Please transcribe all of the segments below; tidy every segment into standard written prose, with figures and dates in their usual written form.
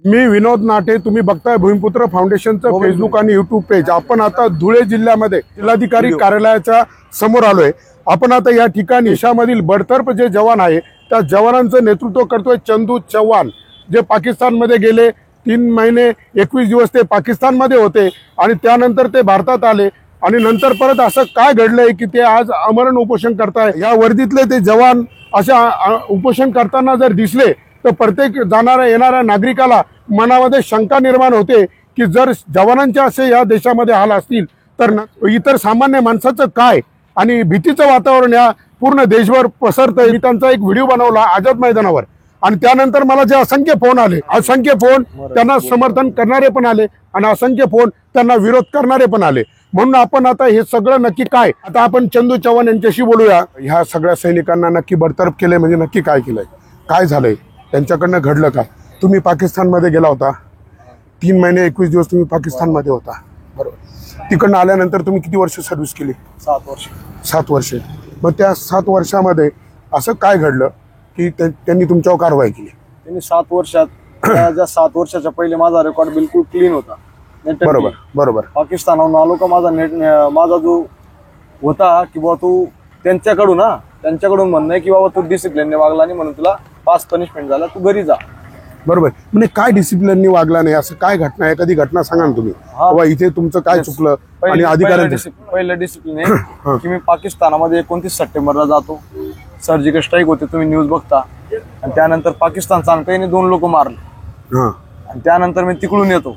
मी विनोद नाटे, तुम्ही बघताय भूमिपुत्र फाउंडेशनचं फेसबुक आणि युट्यूब पेज। आपण आता धुळे जिल्ह्यामध्ये जिल्हाधिकारी कार्यालयाच्या समोर आलोय। आपण आता या ठिकाणी देशामधील बडतर्फ जे जवान आहे त्या जवानांचं नेतृत्व करतोय चंदू चव्हाण, जे पाकिस्तानमध्ये गेले 3 महिने 21 दिवस ते पाकिस्तानमध्ये होते आणि त्यानंतर ते भारतात आले आणि नंतर परत असं काय घडलंय की ते आज आमरण उपोषण करताय। या वर्दीतले ते जवान अशा उपोषण करताना जर दिसले तर प्रत्येक जाणाऱ्या येणाऱ्या नागरिकाला मनामध्ये शंका निर्माण होते की जर जवानांचे असे या देशामध्ये हाल असतील तर इतर सामान्य माणसाचं काय, आणि भीतीचं वातावरण या पूर्ण देशभर पसरतंय। मी त्यांचा एक व्हिडिओ बनवला आझाद मैदानावर आणि त्यानंतर मला जे असंख्य फोन आले, असंख्य फोन त्यांना समर्थन करणारे पण आले आणि असंख्य फोन त्यांना विरोध करणारे पण आले। म्हणून आपण आता हे सगळं नक्की काय, आता आपण चंदू चव्हाण यांच्याशी बोलूया। ह्या सगळ्या सैनिकांना नक्की बडतर्फ केलंय म्हणजे नक्की काय केलंय, काय झालंय, त्यांच्याकडनं घडलं काय? तुम्ही पाकिस्तानमध्ये गेला होता, 3 महिने 21 दिवस तुम्ही पाकिस्तानमध्ये होता, बरोबर? तिकडनं आल्यानंतर तुम्ही किती वर्ष सर्व्हिस केली? 7 वर्ष। 7 वर्षे। मग त्या 7 वर्षामध्ये असं काय घडलं की त्यांनी तुमच्यावर कारवाई केली? त्यांनी 7 वर्षात ज्या 7 वर्षाच्या पहिले माझा रेकॉर्ड बिलकुल क्लीन होता। बरोबर बरोबर। पाकिस्तानाहून आलो का माझा जो होता की बाबा तू त्यांच्याकडून म्हणणं आहे की बाबा तू डिसिप्लिनने वागला नाही म्हणून तुला 5 पनिशमेंट झाला, तू घरी जा। बरोबर, म्हणजे काय डिसिप्लिननी वागला नाही असं काय घटना आहे? कधी घटना सांगा ना तुम्ही, बाबा इथे तुमचं काय चुकलं आणि अधिकाऱ्यांचं? पहिलं डिसिप्लिन आहे की मी पाकिस्तानामध्ये 29 सप्टेंबरला जातो, सर्जिकल स्ट्राईक होते, तुम्ही न्यूज बघता, आणि त्यानंतर पाकिस्तान सांगतं याने 2 लोक मारले आणि त्यानंतर मी तिकडून येतो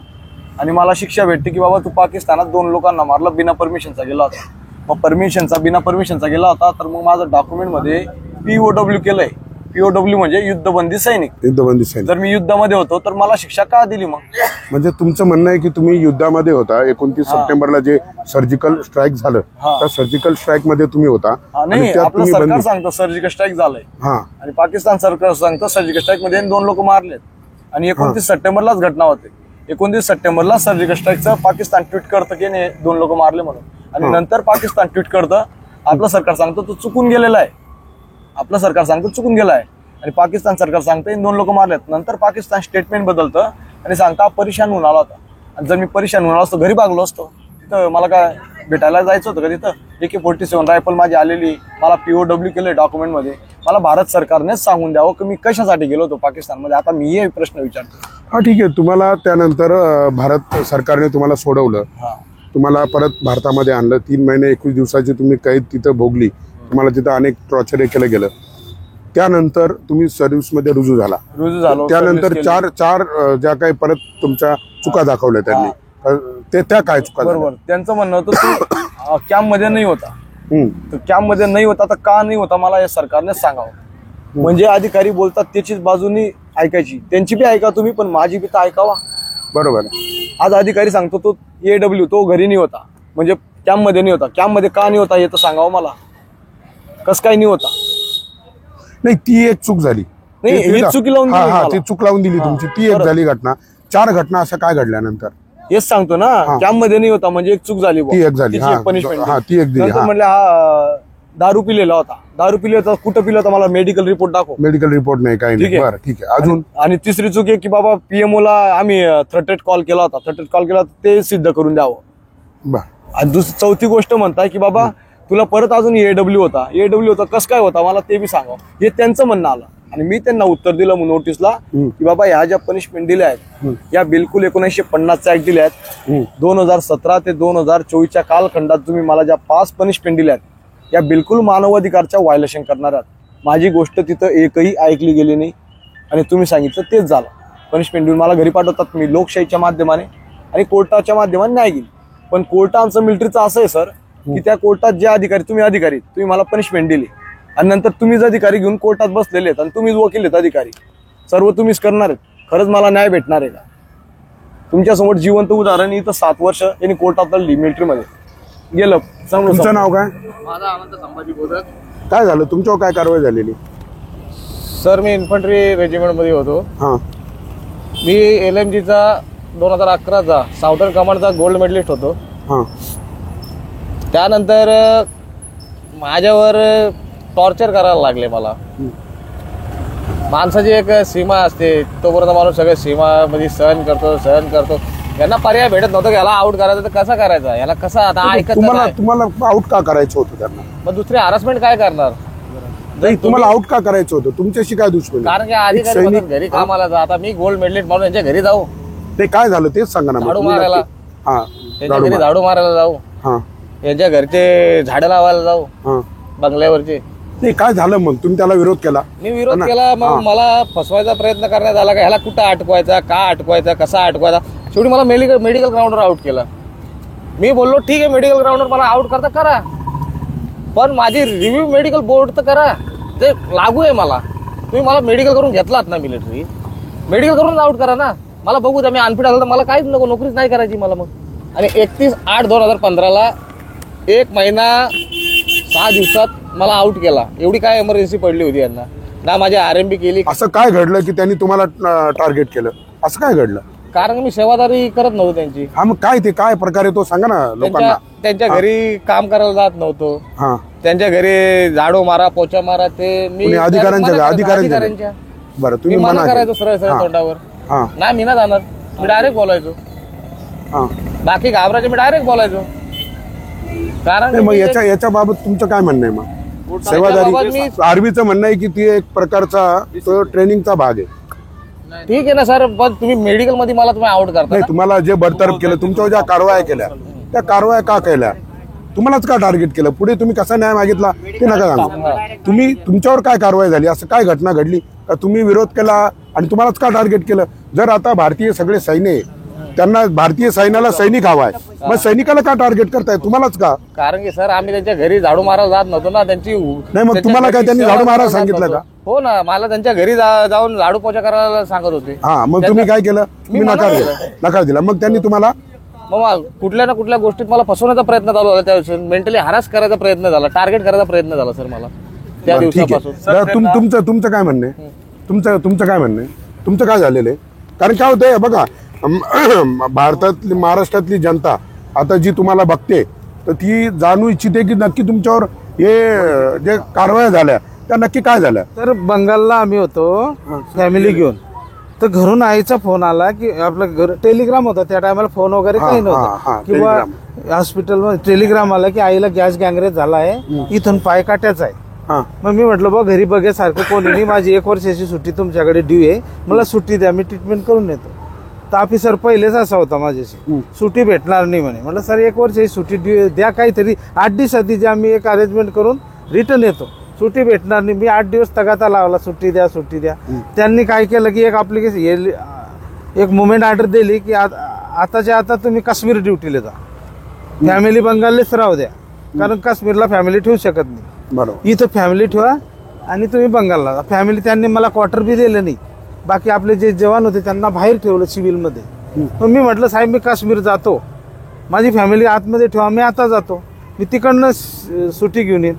आणि मला शिक्षा भेटते की बाबा तू पाकिस्तानात 2 लोकांना मारलं, बिना परमिशनचा गेला होता। मग बिना परमिशनचा गेला होता तर मग माझं डॉक्युमेंट मध्ये POW केलंय। POW म्हणजे युद्धबंदी सैनिक। युद्धबंदी सैनिक। जर मी युद्धामध्ये होतो तर मला शिक्षा का दिली मग? म्हणजे तुमचं म्हणणं आहे की तुम्ही युद्धामध्ये होता, 29 सप्टेंबरला जे सर्जिकल स्ट्राईक झालं त्या सर्जिकल स्ट्राईक मध्ये तुम्ही होता? नाही, आपलं सरकार सांगतं सर्जिकल स्ट्राईक झालंय आणि पाकिस्तान सरकार सांगतं सर्जिकल स्ट्राईक मध्ये 2 लोक मारलेत आणि 29 सप्टेंबरलाच घटना होते। 29 सप्टेंबरला सर्जिकल स्ट्राईकचं पाकिस्तान ट्विट करतं की 2 लोक मारले म्हणून, आणि नंतर पाकिस्तान ट्विट करतं आपलं सरकार सांगतं तो चुकून गेलेला आहे, आपलं सरकार सांगतं चुकून गेला आहे आणि पाकिस्तान सरकार सांगतं 2 लोक मारलेत। नंतर पाकिस्तान स्टेटमेंट बदलतं आणि सांगता परेशान होऊन आला होता, आणि जर मी परेशान होऊन आलो असतो घरी भागलो असतो, तिथं मला काय भेटायला जायचं होतं का? तिथं AK-47 रायफल माझी आलेली, मला POW केलंय डॉक्युमेंट मध्ये, मला भारत सरकारनेच सांगून द्यावं की मी कशासाठी गेलो होतो पाकिस्तानमध्ये। आता मी हे प्रश्न विचारतो। हा ठीक आहे, तुम्हाला त्यानंतर भारत सरकारने तुम्हाला सोडवलं, तुम्हाला परत भारतामध्ये आणलं, 3 महिने 21 दिवसाची तुम्ही कैद तिथं भोगली, तुम्हाला तिथं अनेक टॉर्चर केलं गेलं, त्यानंतर तुम्ही सर्व्हिस मध्ये रुजू झालो, त्यानंतर चार ज्या काही परत तुमच्या चुका दाखवल्या त्यांनी, त्या काय चुका? बरोबर, त्यांचं म्हणणं होतं तू कॅम्प मध्ये नाही होता, तर कॅम्प मध्ये नाही होता तर का नाही होता मला या सरकारनेच सांगावं। म्हणजे अधिकारी बोलतात त्याचीच बाजूनी ऐकायची, त्यांची बी ऐका तुम्ही, पण माझी बी तर ऐकावा। बरोबर। आज अधिकारी सांगतो तो AW तो घरी नाही होता, म्हणजे कॅम्प मध्ये नाही होता, कॅम्प मध्ये का नाही होता हे तर सांगावं मला, कस काय नाही होता? नाही, ती एक चूक झाली, नाही चुकी लावून ती चूक लावून दिली तुमची, ती एक झाली घटना। 4 घटना असं काय घडल्यानंतर? हेच सांगतो ना, कॅम्प मध्ये नाही होता म्हणजे एक चूक झाली, ती एक झाली, पनिशमेंट ती एक दिली। म्हणले हा दारू पिलेला होता, दारू पिले होता, कुठं पिला होता मला मेडिकल रिपोर्ट दाखव। मेडिकल रिपोर्ट नाही, काही नाही, बरं ठीक आहे। अजून? आणि तिसरी चूक आहे की बाबा PMO ला आम्ही थ्रेटेड कॉल केला होता, ते सिद्ध करून द्यावं। आणि चौथी गोष्ट म्हणताय की बाबा तुला परत अजून AW होता, कसं काय होता मला ते बी सांगावं, हे त्यांचं म्हणणं आलं। आणि मी त्यांना उत्तर दिलं नोटीसला की बाबा ह्या ज्या पनिशमेंट दिल्या आहेत या बिलकुल 1950 ऍक्ट दिल्या आहेत, 2017 ते 2024 कालखंडात तुम्ही मला ज्या 5 पनिशमेंट दिल्या आहेत या बिलकुल मानवाधिकारच्या व्हायलेशन करणार आहेत। माझी गोष्ट तिथं एकही ऐकली गेली नाही आणि तुम्ही सांगितलं तेच झालं। पनिशमेंट देऊन मला घरी पाठवतात, मी लोकशाहीच्या माध्यमाने आणि कोर्टाच्या माध्यमाने नाही गेली, पण कोर्ट आमचं मिलिटरीचं असं आहे सर की त्या कोर्टात जे अधिकारी तुम्ही मला पनिशमेंट दिली आणि नंतर तुम्हीच अधिकारी घेऊन कोर्टात बसलेले आहेत आणि तुम्हीच वकील आहेत, अधिकारी सर्व तुम्हीच करणार आहेत, खरंच मला न्याय भेटणार आहे का? तुमच्यासमोर जिवंत उदाहरण, इथं 7 वर्ष यांनी कोर्टात मिलिटरीमध्ये गेलं। तुमचं नाव काय? माझा अनंत संभाजी बोधक। काय झालं तुमच्यावर, काय कारवाई झालेली? सर मी इन्फंट्री रेजिमेंट मध्ये होतो, मी LMGचा 2011चा साऊथर्न कमांडचा गोल्ड मेडलिस्ट होतो। त्यानंतर माझ्यावर टॉर्चर करायला लागले मला, माणसाची एक सीमा असते, तोपर्यंत माणूस सगळ्या सीमामध्ये सहन करतो. यांना पर्याय भेटत नव्हतं, याला आउट करायचं तर कसा करायचा, याला कसा आता ऐकत तुम्हाला आउट का करायचं होतं त्यांना? मग दुसरी हॅरासमेंट काय करणार? नाही, तुम्हाला आउट का करायचं होतं? तुमच्याशी काय दुश्मनी? कारण की अधिकारी म्हणतात घरी कामाला जा. आता मी गोल्ड मेडलिस्ट म्हणून यांच्या घरी जाऊ? ते काय झालं तेच सांगा ना. झाडू मारायला, हा, यांच्या घरी झाडू मारायला जाऊ, हा, यांच्या घरचे झाडं लावायला जाऊ, हा. बंगल्यावरचे. नाही, काय झालं मग? तुम्ही त्याला विरोध केला? मी विरोध केला. मग मला फसवायचा प्रयत्न करण्यात आला का ह्याला कुठं अटकवायचा, का अटकवायचा, कसा अटकवायचा. शेवटी मला मेडिकल ग्राउंडवर आउट केलं. मी बोललो ठीक आहे, मेडिकल ग्राउंडवर मला आउट करता करा, पण माझी रिव्ह्यू मेडिकल बोर्ड तर करा, ते लागू आहे मला. तुम्ही मला मेडिकल करून घेतलात ना, मिलिटरी मेडिकल करून आउट करा ना. मला बघू द्या, मी अनफिट आलो तर मला काहीच नको, नोकरीच नाही करायची मला मग. आणि 31/8/2015 1 महिना 6 दिवसात मला आउट केला. एवढी काय इमर्जन्सी पडली होती यांना ना, माझी RMB केली. असं काय घडलं की त्यांनी तुम्हाला टार्गेट केलं? असं काय घडलं? कारण मी सेवादारी करत नव्हतो त्यांची. हा, मग काय ते काय प्रकारे तो सांगा ना लोकांना. त्यांच्या घरी काम करायला जात नव्हतो, हा, त्यांच्या घरी झाडू मारा, पोचा मारा, ते मी अधिकाऱ्यांच्या. बरं, मी तुम्ही मना करायचो सरळ तोंडावर. हा, ना मी ना जाणार, मी डायरेक्ट बोलायचो. हा. बाकी घाबरायचे, मी डायरेक्ट बोलायचो. कारण नाही, मग याच्या बाबत तुमचं काय म्हणणं आहे? मग सेवादारी आर्मीचं म्हणणं आहे की ती एक प्रकारचा तो ट्रेनिंगचा भाग आहे. ठीक आहे ना सर, पण तुम्ही मेडिकल मध्ये मला तुम्ही आउट करता नाही, तुम्हाला जे बडतर्फ केलं, तुमच्यावर ज्या कारवाया केल्या, त्या कारवाया का केल्या? तुम्हालाच का टार्गेट केलं? पुढे तुम्ही कसा न्याय मागितला ते नका सांगू. तुम्ही तुमच्यावर काय कारवाई झाली? असं काय घटना घडली का तुम्ही विरोध केला आणि तुम्हालाच का टार्गेट केलं? जर आता भारतीय सगळे सैन्य, त्यांना भारतीय सैन्याला सैनिक हवाय, मग सैनिकाला का टार्गेट करताय? तुम्हालाच का? कारण की सर आम्ही त्यांच्या घरी झाडू मारायला जात नव्हतो ना. त्यांची नाही, मग तुम्हाला काय त्यांनी झाडू मारायला सांगितलं का? हो ना, मला त्यांच्या घरी जाऊन झाडू पोचा करायला सांगत होते. हा, मग तुम्ही काय केलं? तुम्ही नकार दिला. मग त्यांनी तुम्हाला मग कुठल्या ना कुठल्या गोष्टीत मला फसवण्याचा प्रयत्न चालू झाला. त्या मेंटली हरास करायचा प्रयत्न झाला, टार्गेट करायचा प्रयत्न झाला सर मला त्या दिवसापासून. तुमचं काय म्हणणं आहे? तुमचं काय म्हणणं आहे? तुमचं काय झालेलं आहे? कारण काय होतंय बघा, भारतातली, महाराष्ट्रातली जनता आता जी तुम्हाला बघते, तर ती जाणू इच्छिते की नक्की तुमच्यावर हे जे कारवाया झाल्या त्या नक्की काय झाल्या. तर बंगालला आम्ही होतो फॅमिली घेऊन, तर घरून आईचा फोन आला की आपलं घर टेलिग्राम होता त्या टायमाला, फोन वगैरे काही नव्हतं, किंवा हॉस्पिटलमध्ये टेलिग्राम आला की आईला गॅस गँग्रेज झाला आहे, इथून पाय काट्याचा आहे. मग मी म्हटलं बघ घरी बघ्यासारखं कोणी नाही, माझी 1 वर्षाची सुट्टी तुमच्याकडे ड्यू आहे, मला सुट्टी द्या, मी ट्रीटमेंट करून येतो. तर ऑफिसर पहिलेच असा होता माझ्याशी, सुट्टी भेटणार नाही म्हणे. म्हटलं सर 1 वर्षाची सुट्टी द्या, काहीतरी 8 दिवसाची आम्ही एक अरेंजमेंट करून रिटर्न येतो. सुट्टी भेटणार नाही. मी 8 दिवस तगाता लावला, सुट्टी द्या सुट्टी द्या. त्यांनी काय केलं की एक ऍप्लिकेशन, एक मुवमेंट ऑर्डर दिली की आताच्या आता तुम्ही काश्मीर ड्युटीला जा, फॅमिली बंगाललेच राहू द्या, कारण काश्मीरला फॅमिली ठेवू शकत नाही. बरोबर, इथं फॅमिली ठेवा आणि तुम्ही बंगालला जा. फॅमिली त्यांनी मला क्वार्टर बी दिलं नाही. बाकी आपले जे जवान होते त्यांना बाहेर ठेवलं सिव्हिलमध्ये. मग मी म्हटलं साहेब मी काश्मीर जातो, माझी फॅमिली आतमध्ये ठेवा, मी आता जातो, मी तिकडनं सुट्टी घेऊन येईन.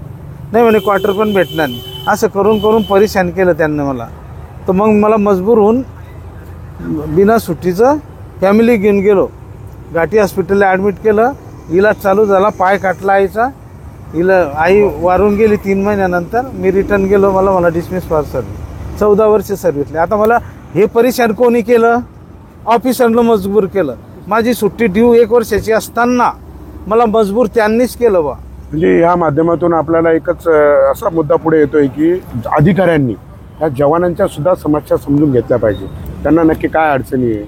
नाही म्हणे क्वार्टर पण भेटणार नाही. असं करून करून परेशान केलं त्यांनी मला. तर मग मला मजबूर होऊन बिना सुट्टीचं फॅमिली घेऊन गेलो, घाटी हॉस्पिटलला ॲडमिट केलं. इलाज चालू झाला, पाय काटला आईचा, हिला आई वारून गेली 3 महिन्यानंतर. मी रिटर्न गेलो, मला डिसमिस फॉर सर्व्हिस, 14 वर्ष सर्व्हिसले. आता मला हे परेशान कोणी केलं? ऑफिसरनं मजबूर केलं. माझी सुट्टी ड्यू 1 वर्षाची असताना मला मजबूर त्यांनीच केलं बा. म्हणजे या माध्यमातून आपल्याला एकच असा मुद्दा पुढे येतोय की अधिकाऱ्यांनी या जवानांच्या सुद्धा समस्या समजून घेतल्या पाहिजे. त्यांना नक्की काय अडचणी आहे,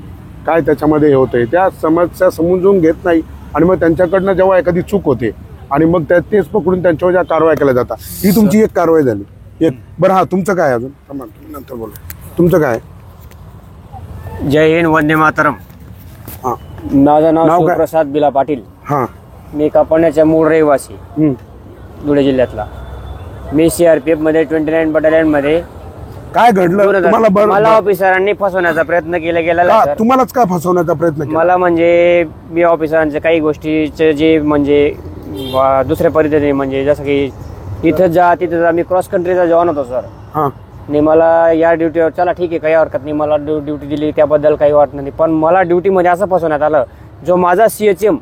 काय त्याच्यामध्ये हे होतंय, त्या समस्या समजून घेत नाही. आणि मग त्यांच्याकडनं जेव्हा एखादी चूक होते आणि मग तेच पकडून त्यांच्यावर ज्या कारवाया केल्या जातात, ही तुमची एक कारवाई झाली. एक बरं, हा तुमचं काय अजून नंतर बोलू. तुमचं काय? जय हिंद, वंदे मातरम. हां, माझं नाव नाव काय? शिवप्रसाद बिला पाटील. हां, मी कापडण्याचा मूळ रहिवासी, धुळे जिल्ह्यातला. मी CRPF मध्ये 29 बटालियन मध्ये. काय घडलं तुम्हाला? मला ऑफिसरांनी फसवण्याचा प्रयत्न केला गेला. तुम्हालाच का फसवण्याचा प्रयत्न केला? मला म्हणजे मी ऑफिसरांच्या काही गोष्टीचे जे म्हणजे दुसऱ्या पद्धतीने, म्हणजे जसं की इथं जा तिथं जा. मी क्रॉस कंट्रीचा जवान होतो सर. हां, आणि मला या ड्युटीवर चला ठीक आहे काही हरकत नाही, मला ड्युटी दिली त्याबद्दल काही वाटत नाही. पण मला ड्युटीमध्ये असं फसवण्यात आलं, जो माझा CHM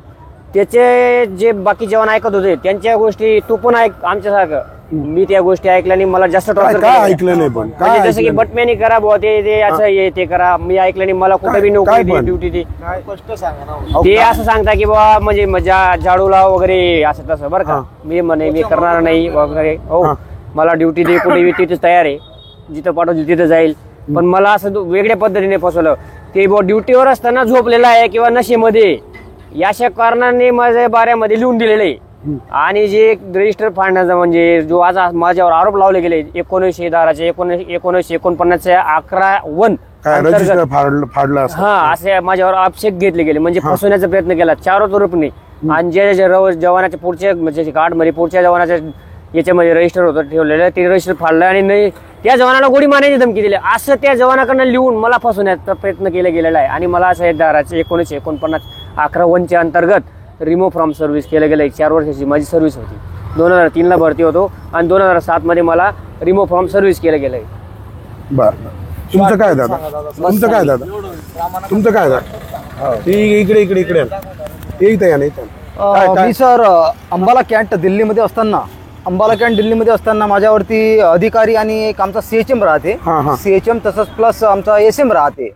त्याचे जे बाकी जवान ऐकत होते त्यांच्या गोष्टी तू पण ऐक आमच्यासारखं, मी त्या गोष्टी ऐकल्या आणि मला जास्त काय टॉर्चर काय ऐकलं नाही पण काय म्हणजे जसं की ऐकलं नाही? बटम्यानी करा बुवा ते असं हे ते करा, मी ऐकलं नाही. मला कुठे बी काय नोकरी दे, पण? ड्युटी दे. स्पष्ट सांगा ना. अहो, ते काय? असं सांगता की बाबा म्हणजे झाडूला वगैरे असं तसं बरं का. मी म्हणे मी करणार नाही वगैरे. हो हा. मला ड्युटी दे, कुठे बी तिथेच तयार आहे, जिथं पाठवतील तिथं जाईल. पण मला असं वेगळ्या पद्धतीने फसवलं. ते बुवा ड्युटीवर असताना झोपलेला आहे किंवा नशेमध्ये, याच्या कारणाने माझ्या बाऱ्यामध्ये लिहून दिलेलं आहे. आणि जे रजिस्टर फाडण्याचा म्हणजे जो आज माझ्यावर आरोप लावले गेले 19/10 1949 11/1 काय रजिस्टर फाडलं असं हा असे माझ्यावर आक्षेप घेतले गेले. म्हणजे फसवण्याचा प्रयत्न केला 4 रूपने. आणि जे जवानाच्या पुढच्या म्हणजे कार्डमध्ये पुढच्या जवानाच्या याच्यामध्ये रजिस्टर होतं ठेवलेलं, ते रजिस्टर फाडलं आणि नाही त्या जवानाला गोळी मारण्याची धमकी दिली. असं त्या जवानाकडनं लिहून मला फसवण्याचा प्रयत्न केला गेलेला आहे. आणि मला असं 1949 11/1 अंतर्गत रिमूव्ह फ्रॉम सर्व्हिस केलं गेलं. 4 वर्षाची माझी सर्व्हिस होती. 2003 भरती होतो आणि 2007 मध्ये मला रिमूव्ह फ्रॉम सर्व्हिस केलं गेलंय. बरं तुमचं काय दादा तुमचं काय दादा तुमचं काय दादा इकडे इकडे इकडे इथे या नाही मी सर अंबाला कॅन्ट दिल्लीमध्ये असताना माझ्यावरती अधिकारी आणि एक आमचा सीएचएम राहते. हा, हा. सीएचएम तसंच प्लस आमचा एसएम राहते.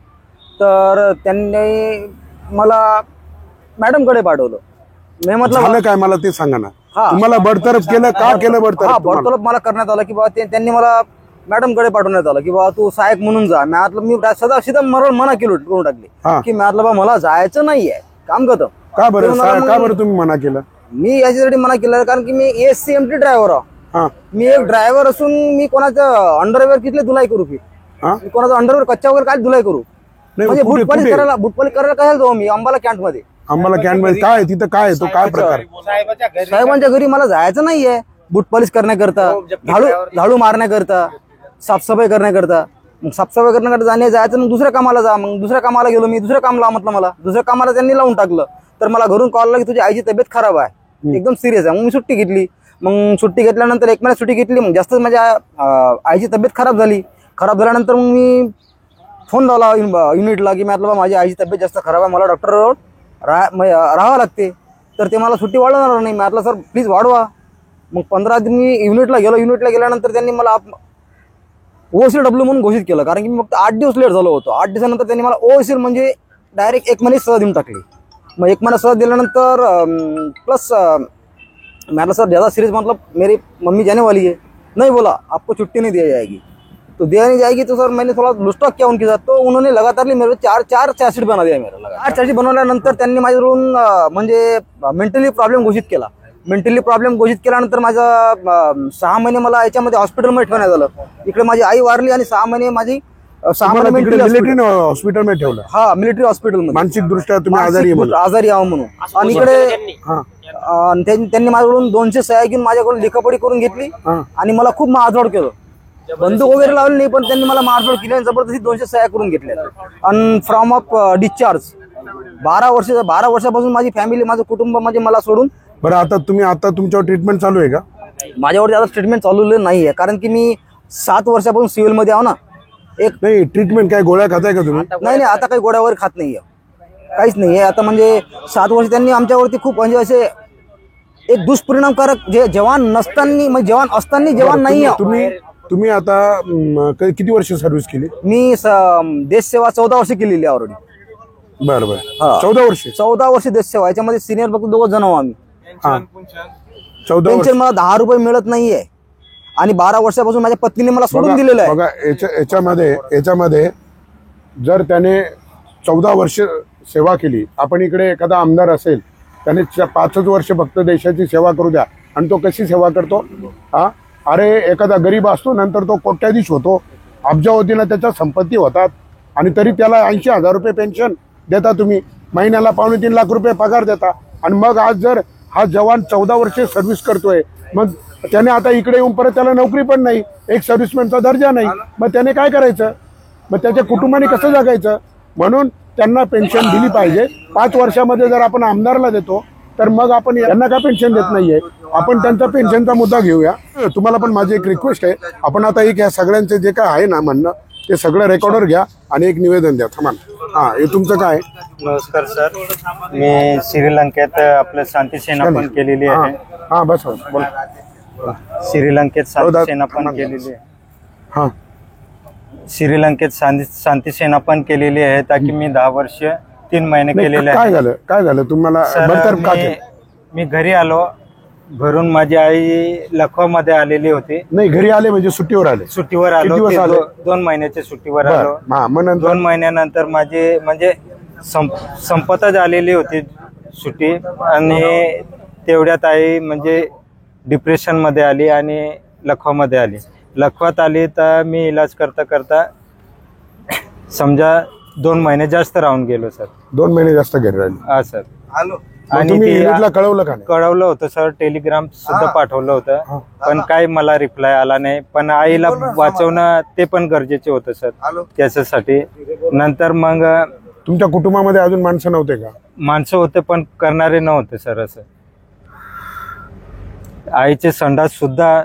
तर त्यांनी मला मॅडमकडे पाठवलं. मी म्हटलं झालं काय मला ते सांगा ना. हा. तुम्हाला बडतरफ केलं का केलं हा बडतरफ तुम्हाला? बडतलब मला करण्यात आलं की बाबा त्यांनी मला मॅडमकडे पाठवण्यात आलं की बाबा तू सहायक म्हणून जा. मी सदा मना करून टाकली हा. की बा मला जायचं नाहीये काम करतो. का बरं ते मला का मग- बरं तुम्ही मना केलं? मी याच्यासाठी मना केलं कारण की मी एससीएमटी ड्रायव्हर आहे. हा मी एक ड्रायव्हर असून मी कोणाचं अंडरवेअर किती धुलाई करू की हा मी कोणाचं अंडरवेअर कच्चा वगैरे काय धुलाई करू नाही, म्हणजे कुठे- बुटपालिश कुठे? करायला काय जाऊ मी अंबाला कॅन्ट मध्ये. आम्हाला कॅनमध्ये काय आहे? तिथं काय आहे? तो काय प्रकार आहे? साहेबांच्या घरी मला जायचं नाहीये बुटपालिश करण्याकरता, झाडू मारण्याकरता, साफसफाई करण्याकरता. मग साफसफाई करण्याकरता जायचं मग दुसऱ्या कामाला जा. मग दुसऱ्या कामाला गेलो मी. दुसऱ्या कामाला म्हटलं मला दुसऱ्या कामाला त्यांनी लावून टाकलं. तर मला घरून कॉल आला की तुझी आईची तब्येत खराब आहे, एकदम सिरियस आहे. मग मी सुट्टी घेतली. मग सुट्टी घेतल्यानंतर 1 महिन्यात सुट्टी घेतली. मग जास्त माझ्या आईची तब्येत खराब झाल्यानंतर मग मी फोन लावला युनिटला की म्हटलं माझी आईची तब्येत जास्त खराब आहे, मला डॉक्टरवर राहावं लागते. तर ते मला सुट्टी वाढवणार नाही. म्हटलं सर प्लीज वाढवा. मग 15 दिन मी युनिटला गेलो. युनिटला गेल्यानंतर त्यांनी मला OCW म्हणून घोषित केलं कारण की मी फक्त 8 दिवस लेट झालो होतो. 8 दिवसानंतर त्यांनी मला OCL म्हणजे डायरेक्ट 1 महिने सह देऊन टाकली. मग 1 महिना सह दिल्यानंतर प्लस मैंने सर ज़्यादा सीरियस मतलब मेरी मम्मी जाने वाली है, नहीं बोला आपको छुट्टी नहीं दी जाएगी. तो दिया नहीं जाएगी तो सर मैंने थोड़ा लुस्टॉक किया उनके साथ. तो उन्होंने लगातारली मेरे चार चार्जशीट बना दिया. मेरा लगा 4 चार्जशीट बनवल्यानंतर त्यांनी माझ्यावरून म्हणजे मेंटली प्रॉब्लेम घोषित केला. मेंटली प्रॉब्लेम घोषित केल्यानंतर माझा 6 महिने मला याच्यामध्ये हॉस्पिटलमध्ये ठेवण्यात आलं. इकडे माझी आई वारली आणि 6 महिने माझी 6 महिने मिलिटरी हॉस्पिटल ठेवलं. हा मिलिटरी हॉस्पिटलमध्ये मानसिक दृष्ट्या तुम्ही आजारी आहे म्हणून. आजारी आहो म्हणून. आणि इकडे हा त्यांनी माझ्याकडून 200 सह्या घेऊन माझ्याकडून लिखापडी करून घेतली हा. आणि मला खूप मारझोड केलं. बंदूक वगैरे लावली नाही पण त्यांनी मला मारझोड केली आणि जबरदस्ती 200 सह्या करून घेतल्या. आणि फ्रॉम ऑफ डिस्चार्ज 12 वर्षापासून माझी फॅमिली माझं कुटुंब म्हणजे मला सोडून. बरं आता तुमच्यावर ट्रीटमेंट चालू आहे का? माझ्यावरती आता ट्रीटमेंट चालू नाही आहे कारण की मी 7 वर्षापासून सिव्हिलमध्ये आहो ना. नाही ट्रीटमेंट काय गोळ्या खाताय का तुम्ही? नाही आता काही गोळ्या वगैरे खात नाहीये, काहीच नाहीये आता. म्हणजे 7 वर्ष त्यांनी आमच्यावरती खूप म्हणजे असे एक दुष्परिणामकारक जे जवान नसताना म्हणजे जवान असताना जवान नाही आहे. तुम्ही आता किती वर्ष सर्व्हिस केली? मी देश सेवा 14 वर्ष केलेली आहे ऑलरेडी. बरं हा. बरं 14 वर्ष 14 वर्ष देश सेवा. याच्यामध्ये सिनियर फक्त 2 जण आहो आम्ही. हा 14 वर्ष. पेन्शन मला 10 रुपये मिळत नाहीये आणि 12 वर्षापासून माझ्या पत्नीने मला सोडून दिलेलं आहे. बघा याच्यामध्ये जर त्याने 14 वर्ष सेवा केली, आपण इकडे एखादा आमदार असेल त्याने 5च वर्ष फक्त देशाची सेवा करू द्या आणि तो कशी सेवा करतो? हा अरे एखादा गरीब असतो नंतर तो कोट्याधीश होतो, अब्जावतीला त्याच्या संपत्ती होतात आणि तरी त्याला 80,000 रुपये पेन्शन देता तुम्ही, महिन्याला 2.5 लाख रुपये पगार देता. आणि मग आज जर हा जवान 14 वर्ष सर्व्हिस करतोय, मग त्याने आता इकडे येऊन परत त्याला नोकरी पण नाही, एक सर्व्हिसमॅनचा दर्जा नाही, मग त्याने काय करायचं? मग त्याच्या कुटुंबाने कसं जगायचं? म्हणून त्यांना पेन्शन दिली पाहिजे. 5 वर्षामध्ये जर आपण आमदारला देतो तर मग आपण यांना का पेन्शन देत नाहीये? आपण त्यांचा पेन्शनचा मुद्दा घेऊया. तुम्हाला पण माझी एक रिक्वेस्ट आहे, आपण आता एक या सगळ्यांचे जे काय आहे ना म्हणणं ते सगळं रेकॉर्डर घ्या आणि एक निवेदन द्या. थांबा. हा हे तुमचं काय? नमस्कार सर, मी श्रीलंकेत आपलं शांती सेना पण केलेली आहे. हा बस बोला. श्रीलंकेत हो, शांती सेना पण केलेली आहे. हा श्रीलंकेत शांती सेना पण केलेली आहे. ताकि मी 10 वर्ष 3 महिने केलेले काय आहे. काय झालं तुम्हाला सर, बडतर्फ का केलं? मी घरी आलो. घरून माझी आई लखनौमध्ये आलेली होती. नाही घरी आले म्हणजे सुट्टीवर आले. सुट्टीवर किती आलो. दिवस आले? 2 महिन्याच्या सुट्टीवर बरं. आलो. हा, मग नंतर 2 महिन्यानंतर माझी म्हणजे संपतच आलेली होती सुट्टी. आणि तेवढ्यात आई म्हणजे डिप्रेशन मध्ये आली आणि लखनौमध्ये आली. लखनौत आली तर मी इलाज करता करता समजा 2 महिने जास्त राहून गेलो सर. 2 महिने जास्त घरी राहिले. हा सर. मग आणि तुम्ही ते युनिटला कळवलं का नाही? कळवलं होतं सर. टेलिग्राम सुद्धा पाठवलं होतं. पण काही मला रिप्लाय आला नाही. पण आईला वाचवणं ते पण गरजेचे होतं सर. त्याच्यासाठी नंतर मग तुमच्या कुटुंबामध्ये अजून माणसं नव्हते का? माणसं होते पण करणारे नव्हते सर. असं आईचे संडास सुद्धा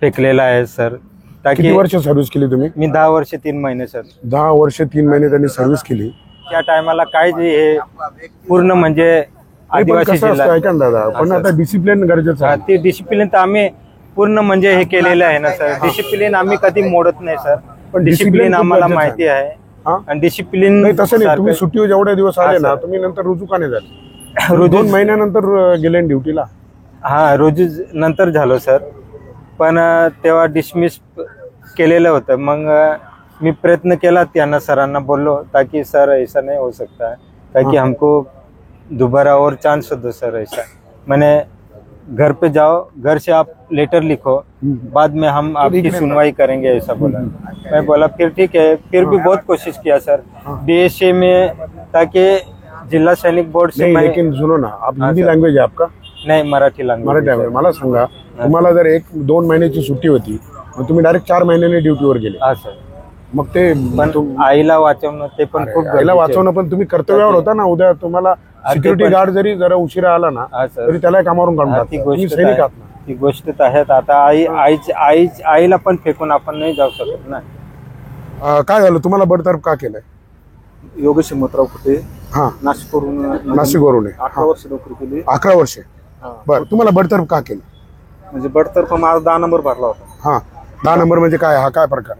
फेकलेला आहे सर. किती ताकि वर्ष सर्व्हिस केली तुम्ही? मी 10 वर्ष 3 महिने सर. 10 वर्ष 3 महिने त्यांनी सर्व्हिस केली. त्या टायमाला काय जे हे पूर्ण म्हणजे नाही, पण आदिवासी कसं असतं, जिल्हा ऐका ना दादा, पण आता डिसिप्लिन गरजेचं आहे. ते डिसिप्लिन तर आम्ही पूर्ण म्हणजे हे केलेलं आहे ना सर. डिसिप्लिन आम्ही कधी मोडत नाही सर. पण डिसिप्लिन discipline खूप आम्हाला गरजेचं माहिती आहे. हा? आणि डिसिप्लिन नाही तसं नाही, तुम्ही सुट्टीवर जेवढे दिवस आले ना, सर. तुम्ही नंतर रुजू का नाही झाले? 2 महिन्यानंतर गेले ना ड्युटीला. हा रोजी नंतर झालो सर. पण तेव्हा डिसमिस केलेलं होतं. मग मी प्रयत्न केला त्यांना सरांना बोललो ताकि सर ऐसा नहीं हो सकता है. ताकि हमको दोबारा और चांस दो सर. ऐसा मैंने घर पे जाओ, घर से आप लेटर लिखो, बाद में हम आपकी सुनवाई करेंगे ऐसा बोला. मैं बोला फिर ठीक है. फिर भी बहुत कोशिश किया सर DSA में, ताकि जिला सैनिक बोर्ड से नहीं, मैं लेकिन सुनो ना, आप हिंदी सर. लँग्वेज आहे आपका? नहीं मराठी लँग्वेज. मराठी आहे. मला सांगा, तुम्हाला जर 1-2 महिन्याची सुट्टी होती, मग तुम्ही डायरेक्ट 4 महिन्याने ड्युटीवर गेले, हा सर. मग ते पण आईला वाचवणं ते पण खूप आईला गरजेचं आहे. वाचवणं पण तुम्ही कर्तव्यावर होता ना. उद्या तुम्हाला सिक्युरिटी गार्ड जरी जरा उशिरा आला ना, हा सर. तरी त्याला कामावरून काढून हा, टाकतात. ती तुम्ही गोष्ट सैनिक आहे. आहात ना. ती गोष्ट तर आहेत. आता आईला पण फेकून आपण नाही जाऊ शकत ना. काय झालं तुम्हाला बडतर्फ का केलंय? योगेश हिम्मतराव कुठे हा, नाशिकवरून नाशिकवरून आहे. 11 वर्ष नोकरी केली. 11 वर्षे. बरं, तुम्हाला बडतर्फ का केलं? म्हणजे बडतर्फ माझा 10 नंबर भरला होता. हा, 10 नंबर म्हणजे काय? हा काय प्रकार?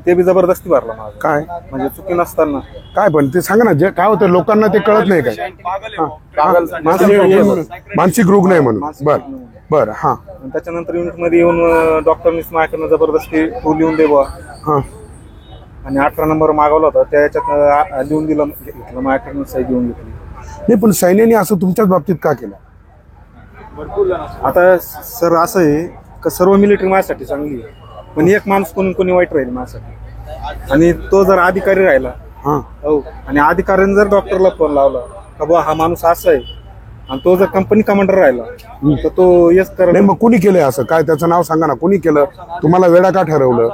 ते बी जबरदस्ती भरला माझा. काय म्हणजे चुकी नसताना. काय पण ते सांगा ना, जे काय होतं लोकांना ते कळत नाही काय? मानसिक रुग्ण आहे म्हणून. बरं बरं. हा आणि त्याच्यानंतर युनिटमध्ये येऊन डॉक्टरनीच माझ्याकडनं जबरदस्ती टूल लिहून दे बुवा. हा. आणि 18 नंबर मागवला होता, त्याच्यात लिहून दिलं, घेतलं माझ्याकडनं, सही घेऊन घेतली. नाही, पण सैन्याने असं तुमच्याच बाबतीत का केलं? आता सर असं आहे का सर्व मिलिटरी माझ्यासाठी चांगली आहे, पण एक माणूस कोणी वाईट राहील माझ्यासाठी. आणि तो जर अधिकारी राहिला, हा, हो, आणि अधिकाऱ्याने जर डॉक्टरला फोन लावला का बुवा हा माणूस असा आहे, आणि तो जर कंपनी कमांडर राहिला तर तो येस कर. नाही, मग कुणी केलंय असं? काय त्याचं नाव सांगा ना. कुणी केलं? तुम्हाला वेडा का ठरवलं?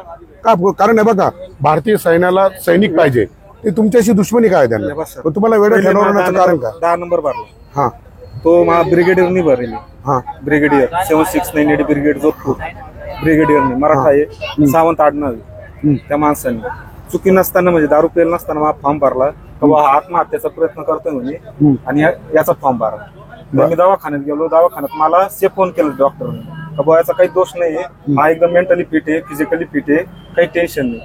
का? कारण आहे बघा, भारतीय सैन्याला सैनिक पाहिजे. ते तुमच्याशी दुश्मनी काय त्यांना? मग तुम्हाला वेडा ठरवण्याचं कारण का? 10 नंबर भरला. हा तो माझा ब्रिगेडियरनी भरेल. हा. Brigadier 7698 brigade Jodhpur. ब्रिगेडियरने मराठा आहे, सावंत आडनाव आहे. त्या माणसाने चुकी नसताना, म्हणजे दारू पेल नसताना माझा फॉर्म भरला का हा आत्महत्येचा प्रयत्न करतोय म्हणे, आणि याचा फॉर्म भरला. मी दवाखान्यात गेलो. दवाखान्यात मला फोन केलं डॉक्टरने का बुवा याचा काही दोष नाहीये, हा एकदम मेंटली फिट आहे, फिजिकली फिट आहे, काही टेन्शन नाही.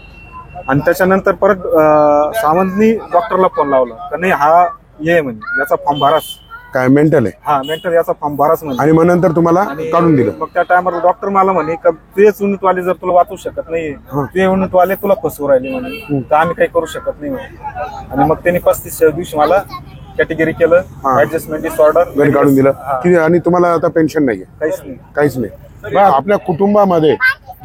आणि त्याच्यानंतर परत सावंतनी डॉक्टरला फोन लावला का नाही हा ये म्हणजे याचा फॉर्म भराच. काय मेंटल आहे? हा मेंटल, याचा फॉर्म भराच म्हणजे. आणि मग नंतर तुम्हाला काढून दिलं? मग त्या टायमाला डॉक्टर मला म्हणे का तुझेच युनिटवाले जर तुला वाचू शकत नाहीये, तुझे युनिटवाले तुला फसवू राहिले म्हणे, तर आम्ही काही करू शकत नाही म्हणे. आणि मग त्यांनी 35 दिवशी मला कॅटेगरी केलं, ऍडजस्टमेंट डिसऑर्डर, घरी काढून दिलं. आणि तुम्हाला आता पेन्शन नाहीये? काहीच नाही. काहीच नाही. बघा, आपल्या कुटुंबामध्ये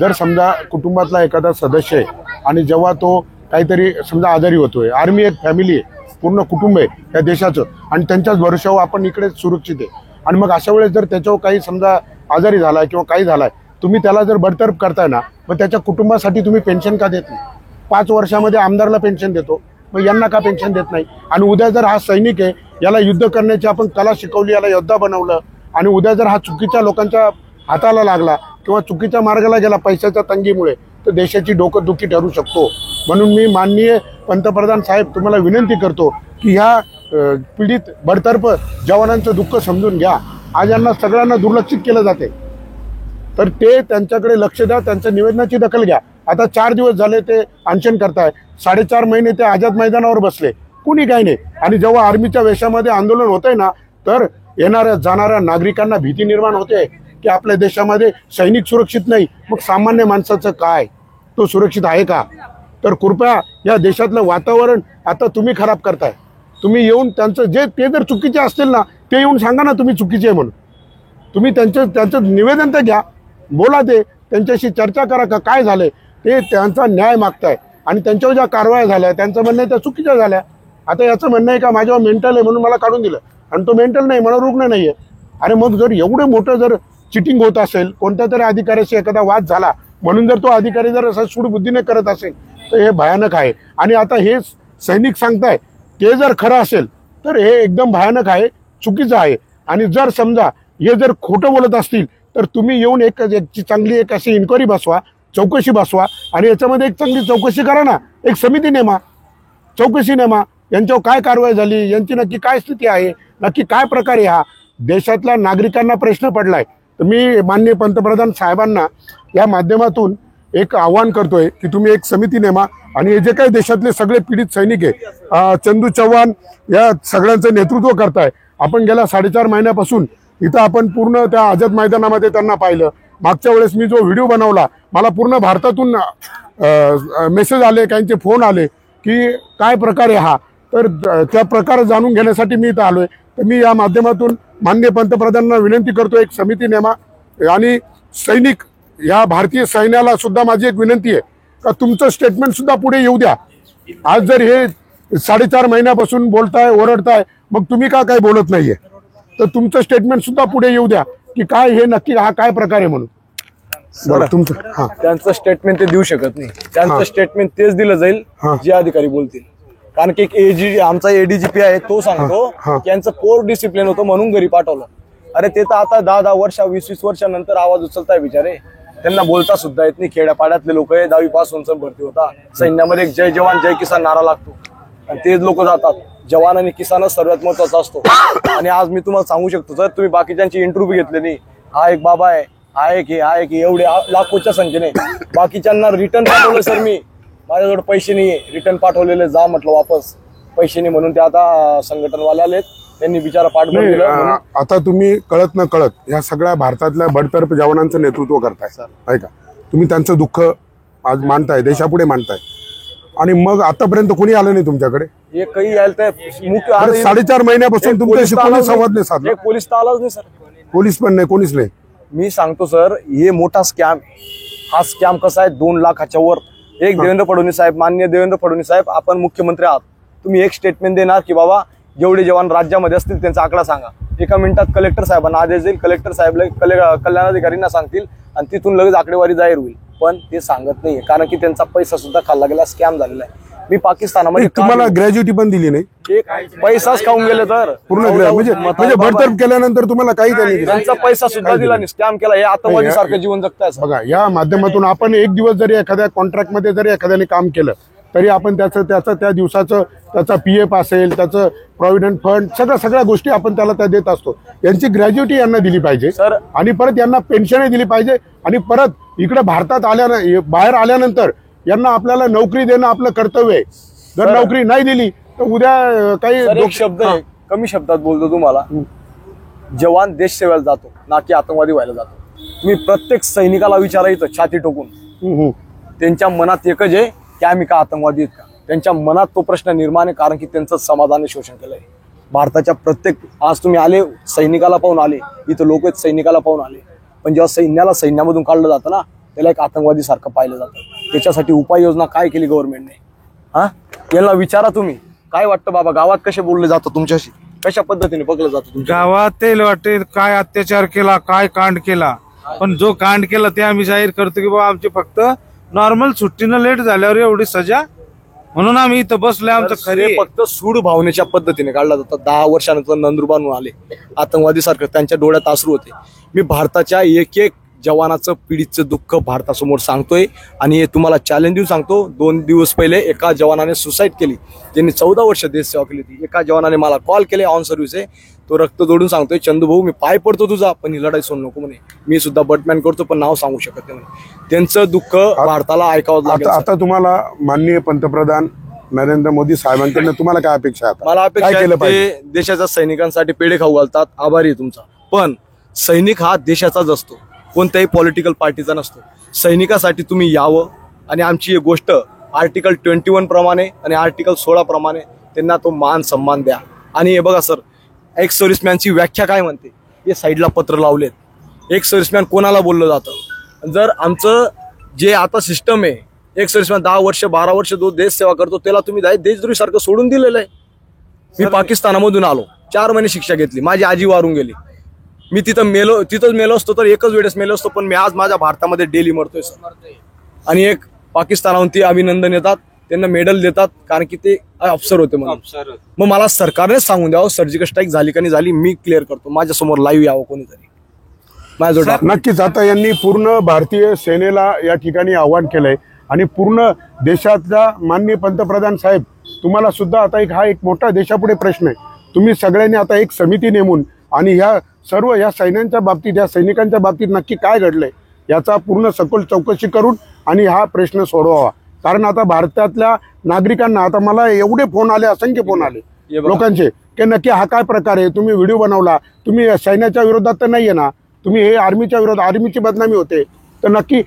जर समजा कुटुंबातला एखादा सदस्य आहे आणि जेव्हा तो काहीतरी समजा आजारी होतोय, आर्मी एक फॅमिली आहे, पूर्ण कुटुंब आहे त्या देशाचं, आणि त्यांच्याच भरोशावर आपण इकडे सुरक्षित आहे, आणि मग अशा वेळेस जर त्याच्यावर काही समजा आजारी झालाय किंवा काही झालाय, तुम्ही त्याला जर बडतर्फ करताय ना, मग त्याच्या कुटुंबासाठी तुम्ही पेन्शन का देत नाही? 5 वर्षामध्ये आमदारला पेन्शन देतो, मग यांना का पेन्शन देत नाही? आणि उद्या जर हा सैनिक आहे, याला युद्ध करण्याची आपण कला शिकवली, याला योद्धा बनवलं, आणि उद्या जर हा चुकीच्या लोकांच्या हाताला लागला किंवा चुकीच्या मार्गाला गेला पैशाच्या तंगीमुळे, तर देशाची डोकंदुखी ठरू शकतो. म्हणून मी माननीय पंतप्रधान साहेब तुम्हाला विनंती करतो की ह्या पीडित बडतर्फ जवानांचं दुःख समजून घ्या आज यांना सगळ्यांना दुर्लक्षित केलं जाते. तर ते त्यांच्याकडे लक्ष द्या, त्यांच्या निवेदनाची दखल घ्या. आता 4 दिवस झाले ते अनशन करताय, 4.5 महिने ते आझाद मैदानावर बसले, कुणी काही नाही. आणि जेव्हा आर्मीच्या वेशामध्ये आंदोलन होतंय ना, तर येणाऱ्या जाणाऱ्या नागरिकांना भीती निर्माण होते की आपल्या देशामध्ये सैनिक सुरक्षित नाही, मग सामान्य माणसाचं काय, तो सुरक्षित आहे का? तर कृपया या देशातलं वातावरण आता तुम्ही खराब करताय. तुम्ही येऊन त्यांचं ते जर चुकीचे असतील ना, ते येऊन सांगा ना तुम्ही चुकीचे आहे म्हणून. तुम्ही त्यांचं निवेदन तर घ्या, बोला, ते त्यांच्याशी चर्चा करा का काय झालंय, ते त्यांचा न्याय मागताय. आणि त्यांच्यावर ज्या कारवाया झाल्या त्यांचं म्हणणं आहे त्या चुकीच्या झाल्या. आता याचं म्हणणं आहे का माझ्यावर मेंटल आहे म्हणून मला काढून दिलं, आणि तो मेंटल नाही, मनोरुग्ण नाही आहे. अरे मग जर एवढं मोठं जर चिटिंग होत असेल, कोणत्या तरी अधिकाऱ्याशी एखादा वाद झाला म्हणून जर तो अधिकारी जर असा सूडबुद्धीने करत असेल तर हे भयानक आहे. आणि आता हे सैनिक सांगताय ते जर खरं असेल तर हे एकदम भयानक आहे, चुकीचं आहे. आणि जर समजा हे जर खोटं बोलत असतील तर तुम्ही येऊन एक चांगली एक अशी इन्क्वायरी बसवा, चौकशी बसवा, आणि याच्यामध्ये एक चांगली चौकशी करा ना, एक समिती नेमा, चौकशी नेमा, यांच्यावर काय कारवाई झाली, यांची नक्की काय स्थिती आहे, नक्की काय प्रकारे हा देशातल्या नागरिकांना प्रश्न पडलाय. तर मी माननीय पंतप्रधान साहेबांना या माध्यमातून एक आव्हान करतोय की तुम्ही एक समिती नेमा, आणि हे जे काही देशातले सगळे पीडित सैनिक आहे, चंदू चव्हाण या सगळ्यांचं नेतृत्व करताय. आपण गेल्या 4.5 महिन्यापासून इथं आपण पूर्ण त्या आझाद मैदानामध्ये त्यांना पाहिलं. मागच्या वेळेस मी जो व्हिडिओ बनवला, मला पूर्ण भारतातून मेसेज आले, काहींचे फोन आले की काय प्रकार आहे हा. तर त्या प्रकार जाणून घेण्यासाठी मी इथं आलोय. तर मी या माध्यमातून माननीय पंतप्रधानांना विनंती करतो, एक समिती नेमा. आणि सैनिक या भारतीय सैन्याला सुद्धा माझी एक विनंती आहे का तुमचं स्टेटमेंट सुद्धा पुढे येऊ द्या. आज जर हे 4.5 महिन्यापासून बोलताय, ओरडताय, मग तुम्ही का काय बोलत नाहीये, तर तुमचं स्टेटमेंट सुद्धा पुढे येऊ द्या की काय हे नक्की हा काय प्रकार आहे म्हणून. बरं, तुमचं हा त्यांचं स्टेटमेंट ते देऊ शकत नाही. त्यांचं स्टेटमेंट तेच दिलं जाईल जे अधिकारी बोलतील. कारण की आमचा एडीजीपी आहे, तो सांगतो की यांचं कोर डिसिप्लिन होतं म्हणून घरी पाठवलं. अरे ते तर आता 10 वर्ष 20 वर्षानंतर आवाज उचलताय बिचारे, त्यांना बोलता सुद्धा येत नाही. खेड्यापाड्यातले लोक आहे, 10वी पासून भरती होता. सैन्यामध्ये एक जय जवान जय किसान नारा लागतो आणि तेच लोक जातात. जवान आणि किसानच सर्वात महत्वाचा असतो. आणि आज मी तुम्हाला सांगू शकतो, जर तुम्ही बाकीच्यांची इंटरव्ह्यू घेतले नाही, हा एक बाबा आहे, हा एक एवढे लाखोच्या संख्येने बाकीच्यांना रिटर्न पाठवलं. सर मी माझ्याजवळ पैसे नाहीये, रिटर्न पाठवलेले, जा म्हटलं वापस, पैसे नाही म्हणून ते आता संघटनवाले आलेत, त्यांनी बिचारा पाठवून दिलं. आता तुम्ही कळत न कळत या सगळ्या भारतातल्या बडतर्फ जवानांचं नेतृत्व करताय सर, ऐका, तुम्ही त्यांचं दुःख आज मांडताय, देशापुढे मांडताय, आणि मग आतापर्यंत कोणी आलं नाही तुमच्याकडे. एकही यायला मुख्य 4.5 महिन्यापासून तुमच्याशी कोणी संवाद नाही साधला. पोलीस तर आलाच नाही सर, पोलीस पण नाही, कोणीच नाही. मी सांगतो सर, हे मोठा स्कॅम. हा स्कॅम कसा आहे, 2 लाखाच्या वर. एक देवेंद्र फडणवीस साहेब, माननीय देवेंद्र फडणवीस साहेब, आपण मुख्यमंत्री आहात, तुम्ही एक स्टेटमेंट देणार की बाबा जेवढे जवान राज्यामध्ये असतील त्यांचा आकडा सांगा. एका मिनिटात कलेक्टर साहेबांना आदेश देईल, कलेक्टर साहेब कल्याणाधिकाऱ्यांना सांगतील आणि तिथून लगेच आकडेवारी जाहीर होईल. पण ते सांगत नाहीये, कारण की त्यांचा पैसा सुद्धा खाल्ला गेला, स्कॅम झालेला आहे. मी पाकिस्तानामध्ये तुम्हाला ग्रॅज्युटी पण दिली नाही, एक पैसाच खाऊन गेले तर पूर्ण म्हणजे बडतर्फ केल्यानंतर तुम्हाला काही त्यांनी त्यांचा पैसा सुद्धा दिला नाही, स्कॅम केला. हे आतंकवादी सारखं जीवन जगताय. बघा, या माध्यमातून आपण एक दिवस जरी एखाद्या कॉन्ट्रॅक्ट मध्ये जरी एखाद्याने काम केलं तरी आपण त्याचं त्या दिवसाचं त्याचा PF असेल, त्याचं प्रॉव्हिडंट फंड, सगळ्या गोष्टी आपण त्याला त्या देत असतो. यांची ग्रॅज्युटी यांना दिली पाहिजे सर, आणि परत यांना पेन्शनही दिली पाहिजे. आणि परत इकडे भारतात बाहेर आल्यानंतर यांना आपल्याला नोकरी देणं आपलं कर्तव्य आहे. जर नोकरी नाही दिली तर उद्या काही शब्द आहे, कमी शब्दात बोलतो तुम्हाला, जवान देश सेवेला जातो ना की आतंकवादी व्हायला जातो. तुम्ही प्रत्येक सैनिकाला विचारायचं छाती टोकून, त्यांच्या मनात एकच आहे की आम्ही का आतंकवादी आहेत का. त्यांच्या मनात तो प्रश्न निर्माण आहे, कारण की त्यांचं समाजाने शोषण केलंय. भारताच्या प्रत्येक, आज तुम्ही आले सैनिकाला पाहून आले, इथं लोक सैनिकाला पाहून आले, पण जेव्हा सैन्याला सैन्यामधून काढलं जातं ना, त्याला एक आतंकवादी सारखं पाहिलं जातं. त्याच्यासाठी उपाययोजना काय केली गव्हर्नमेंटने, हा यांना विचारा तुम्ही. काय वाटतं बाबा, गावात कसे बोलले जातं तुमच्याशी, कशा पद्धतीने बघलं जातं गावात? ते वाटते काय अत्याचार केला, काय कांड केला, पण जो कांड केला ते आम्ही जाहीर करतो की बाबा आमची फक्त नॉर्मल सुट्टीनं लेट झाल्यावर एवढी सजा, म्हणून आम्ही इथं बसलोय. आमचं खरे फक्त सूड भावनेच्या पद्धतीने काढला जातात. 10 वर्षानंतर नंदुरबारहून आले, आतंकवादी सारखं त्यांच्या डोळ्यात अश्रू होते. मी भारताच्या एक जवानाचं पीडितचं दुःख भारतासमोर सांगतोय आणि हे तुम्हाला चॅलेंज देऊन सांगतो. 2 दिवस पहिले एका जवानाने सुसाईड केली. त्यांनी 14 वर्ष देश सेवा केली होती. एका जवानाने मला कॉल केले, ऑन सर्व्हिस आहे, तो रक्त जोडून सांगतोय, चंदू भाऊ मी पाय पडतो तुझा, पण ही लढाई सोडू नको म्हणे. मी सुद्धा बटमॅन करतो पण नाव सांगू शकत नाही म्हणे. त्यांचं दुःख भारताला ऐकावं लागेल. आता तुम्हाला माननीय पंतप्रधान नरेंद्र मोदी साहेबांकडनं तुम्हाला काय अपेक्षा आहे? मला काय अपेक्षा केलं आहे पाहिजे? ते देशाच्या सैनिकांसाठी पेढे खाऊ घालतात, आभारी आहे तुमचा. पण सैनिक हा देशाचाच असतो, कोणत्याही पॉलिटिकल पार्टीचा नसतो. सैनिकासाठी तुम्ही यावं आणि आमची एक गोष्ट आर्टिकल 21 प्रमाणे आणि आर्टिकल 16 प्रमाणे त्यांना तो मान सन्मान द्या. आणि हे बघा सर, एक सर्व्हिसमॅनची व्याख्या काय म्हणते हे साईडला पत्र लावलेत. एक सर्व्हिसमॅन कोणाला बोललं जातं? जर आमचं जे आता सिस्टम आहे, एक सर्व्हिसमॅन 10 वर्ष 12 वर्ष जो देश सेवा करतो त्याला तुम्ही देशद्रोही सारखं सोडून दिलेलं आहे. मी पाकिस्तानामधून आलो, 4 महिने शिक्षा घेतली, माझी आजी वारून गेली. मी तिथंच मेलो असतो तर एकच वेळेस मेलो असतो, पण मी आज माझ्या भारतामध्ये डेली मरतोय सर. आणि एक पाकिस्तानाहून ते अभिनंदन येतात, त्यांना मेडल देतात कारण की ते अफसर होते म्हणून. मग मला सरकारनेच सांगून द्यावं सर्जिकल स्ट्राईक झाली का नाही झाली, मी क्लिअर करतो. माझ्यासमोर लाईव्ह यावं कोणीतरी, माझ्याजवळ. नक्कीच आता यांनी पूर्ण भारतीय सेनेला या ठिकाणी आव्हान केलंय आणि पूर्ण देशातल्या माननीय पंतप्रधान साहेब, तुम्हाला सुद्धा आता हा एक मोठा देशापुढे प्रश्न आहे. तुम्ही सगळ्यांनी आता एक समिती नेमून आणि ह्या सर्व या सैन्यांच्या बाबतीत, या सैनिकांच्या बाबतीत नक्की काय घडलंय याचा पूर्ण सखोल चौकशी करून आणि हा प्रश्न सोडवावा. कारण आता भारतातल्या नागरिकांना, आता मला एवढे फोन आले, असंख्य फोन आले लोकांचे, की नक्की हा काय प्रकार आहे, तुम्ही व्हिडिओ बनवला, तुम्ही सैन्याच्या विरोधात तर नाहीये ना, तुम्ही हे आर्मीच्या विरोधात, आर्मीची बदनामी होते तर नक्की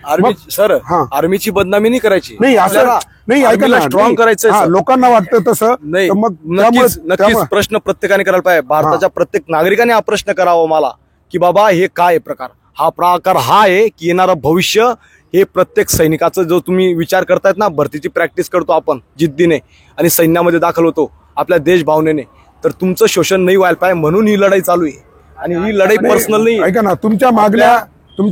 सर आर्मीची बदनामी नाही करायची. नाही असं नाही, ऐका ना, स्ट्रॉंग करायचं. लोकांना वाटतं तसं नाही, मग नक्कीच प्रश्न प्रत्येकाने करायला पाहिजे. भारताच्या प्रत्येक नागरिकाने हा प्रश्न करावा मला, की बाबा हे काय प्रकार, हा प्रकार हा आहे की येणारं भविष्य हे प्रत्येक सैनिकाचं, जो तुम्ही विचार करतायत ना, भरतीची प्रॅक्टिस करतो आपण जिद्दीने आणि सैन्यामध्ये दाखल होतो आपल्या देश भावनेने, तर तुमचं शोषण नाही व्हायला पाहिजे म्हणून ही लढाई चालू आहे. आणि ही लढाई पर्सनल नाही. ऐका ना, तुमच्या